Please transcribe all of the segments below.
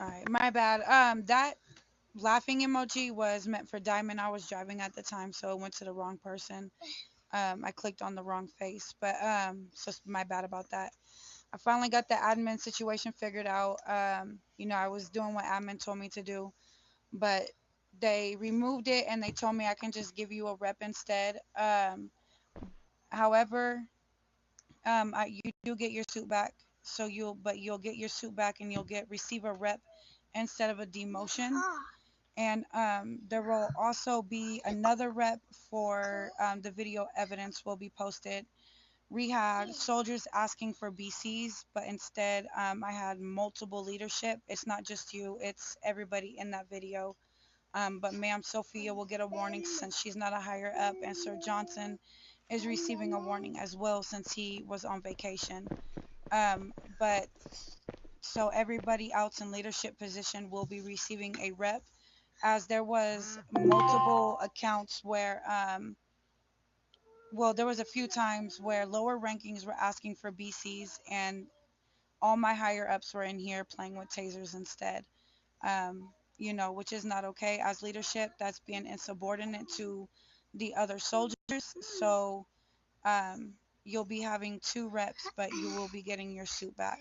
All right, my bad. That laughing emoji was meant for Diamond. I was driving at the time, so it went to the wrong person. I clicked on the wrong face, but so my bad about that. I finally got the admin situation figured out. I was doing what admin told me to do, but they removed it and they told me I can just give you a rep instead. However, you do get your suit back, so you'll get your suit back and you'll get receive a rep instead of a demotion. And there will also be another rep for the video evidence will be posted. We had soldiers asking for BCs, but instead I had multiple leadership. It's not just you, it's everybody in that video. But Ma'am Sophia will get a warning since she's not a higher up, and Sir Johnson is receiving a warning as well since he was on vacation. But so everybody else in leadership position will be receiving a rep, as there was multiple accounts where well, there was a few times where lower rankings were asking for BCs and all my higher ups were in here playing with tasers instead. Which is not okay as leadership. That's being insubordinate to the other soldiers. So um, you'll be having two reps, but you will be getting your suit back.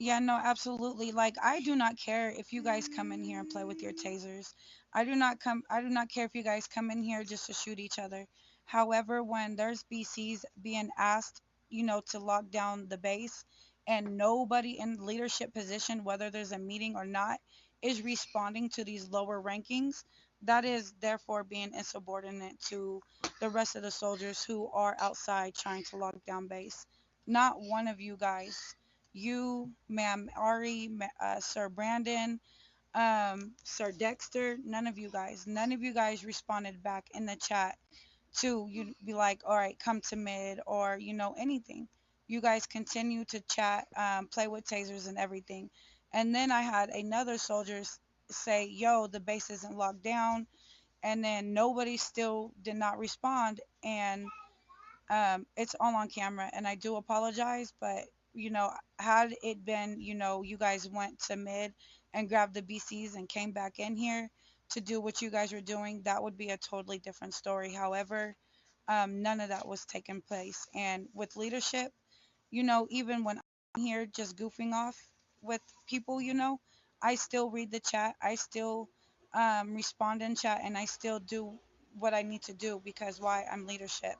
Yeah, no, absolutely. Like I do not care if you guys come in here and play with your tasers. I do not care if you guys come in here just to shoot each other. However, when there's BCs being asked, to lock down the base and nobody in leadership position, whether there's a meeting or not, is responding to these lower rankings, that is therefore being insubordinate to the rest of the soldiers who are outside trying to lock down base. Not one of you guys, you, ma'am Ari, Sir Brandon, Sir Dexter, none of you guys responded back in the chat to you be like, all right, come to mid or anything. You guys continue to chat, play with tasers and everything. And then I had another soldier say, yo, the base isn't locked down. And then nobody still did not respond. And it's all on camera, and I do apologize, but had it been, you guys went to mid and grabbed the BCs and came back in here to do what you guys were doing, that would be a totally different story. However, none of that was taking place. And with leadership, even when I'm here just goofing off with people, I still read the chat, I still respond in chat, and I still do what I need to do because why? I'm leadership.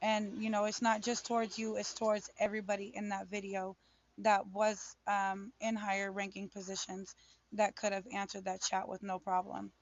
And it's not just towards you, it's towards everybody in that video that was in higher ranking positions that could have answered that chat with no problem.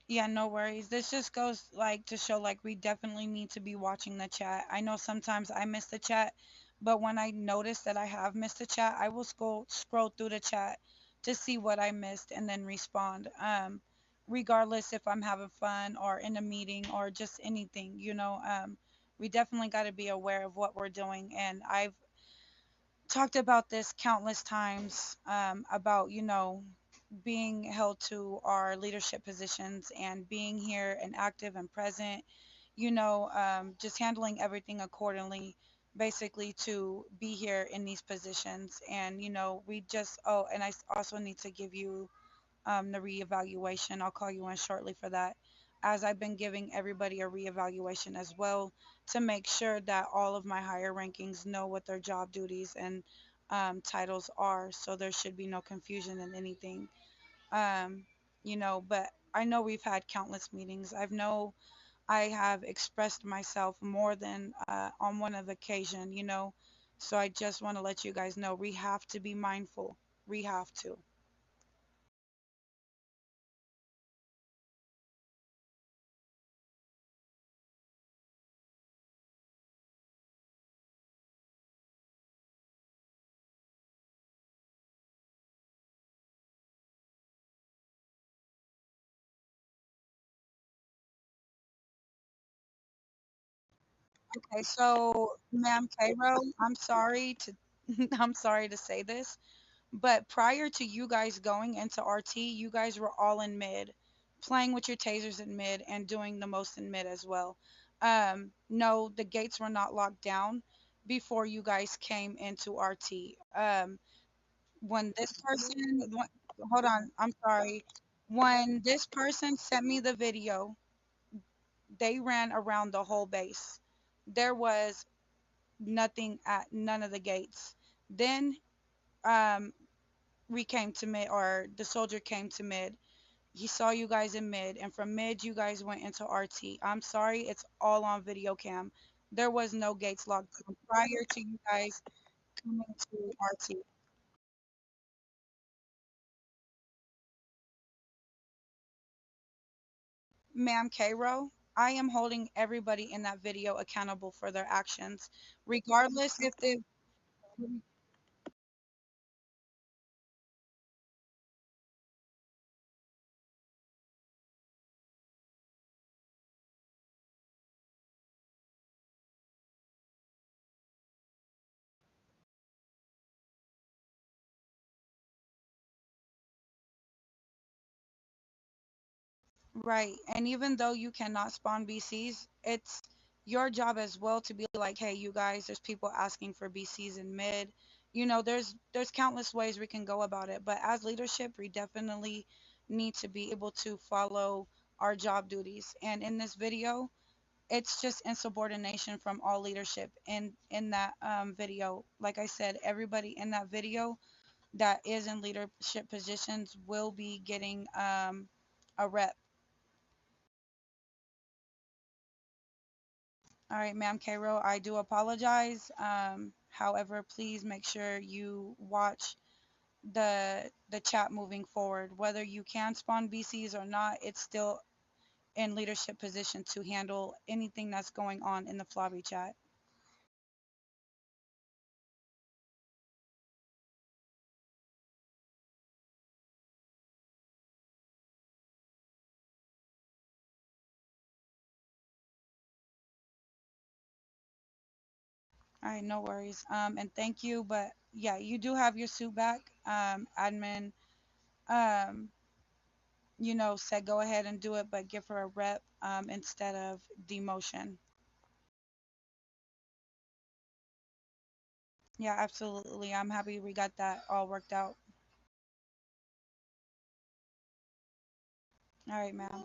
Yeah, no worries. This just goes like to show like we definitely need to be watching the chat. I know sometimes I miss the chat, but when I notice that I have missed the chat, I will scroll through the chat to see what I missed and then respond. Regardless if I'm having fun or in a meeting or just anything, we definitely got to be aware of what we're doing. And I've talked about this countless times about being held to our leadership positions and being here and active and present, just handling everything accordingly, basically to be here in these positions. And we just, oh, and I also need to give you the reevaluation. I'll call you in shortly for that, as I've been giving everybody a reevaluation as well to make sure that all of my higher rankings know what their job duties and titles are. So there should be no confusion in anything. Um, but I know we've had countless meetings. I have expressed myself more than on one of occasion. So I just want to let you guys know we have to be mindful. We have to. Okay, so ma'am Cairo, I'm sorry to I'm sorry to say this, but prior to you guys going into RT, you guys were all in mid, playing with your tasers in mid and doing the most in mid as well. No, the gates were not locked down before you guys came into RT. When this person, hold on, I'm sorry. When this person sent me the video, they ran around the whole base. There was nothing at none of the gates. Then um, we came to mid, or the soldier came to mid. He saw you guys in mid, and from mid, you guys went into RT. I'm sorry, it's all on video cam. There was no gates locked down prior to you guys coming to RT. Ma'am Cairo, I am holding everybody in that video accountable for their actions, regardless if they. Right. And even though you cannot spawn BCs, it's your job as well to be like, hey, you guys, there's people asking for BCs in mid. There's countless ways we can go about it. But as leadership, we definitely need to be able to follow our job duties. And in this video, it's just insubordination from all leadership in that video. Like I said, everybody in that video that is in leadership positions will be getting a rep. All right, ma'am Cairo, I do apologize. However, please make sure you watch the chat moving forward. Whether you can spawn BCs or not, it's still in leadership position to handle anything that's going on in the Flobby chat. All right, no worries. And thank you, but yeah, you do have your suit back. Admin, um, said go ahead and do it, but give her a rep instead of demotion. Yeah, absolutely. I'm happy we got that all worked out. All right, ma'am.